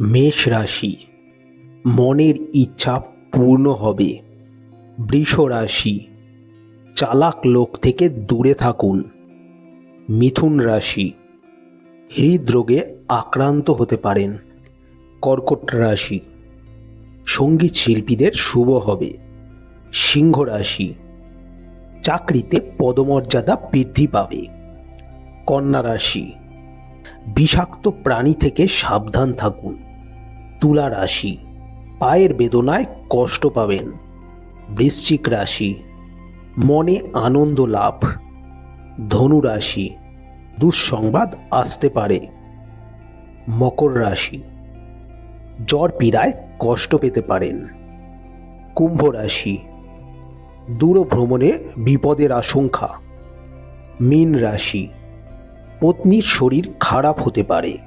মেষ রাশি, মনের ইচ্ছা পূর্ণ হবে। বৃষ রাশি, চালাক লোক থেকে দূরে থাকুন। মিথুন রাশি, হৃদরোগে আক্রান্ত হতে পারেন। কর্কট রাশি, সঙ্গীত শিল্পীদের শুভ হবে। সিংহ রাশি, চাকরিতে পদমর্যাদা বৃদ্ধি পাবে। কন্যা রাশি, বিষাক্ত প্রাণী থেকে সাবধান থাকুন। তুলা রাশি, পায়ের বেদনায় কষ্ট পাবেন। বৃশ্চিক রাশি, মনে আনন্দ লাভ। ধনু রাশি, দুঃসংবাদ আসতে পারে। মকর রাশি, জ্বর পীড়ায় কষ্ট পেতে পারেন। কুম্ভ রাশি, দূর ভ্রমণে বিপদের আশঙ্কা। মীন রাশি, পত্নীর শরীর খারাপ হতে পারে।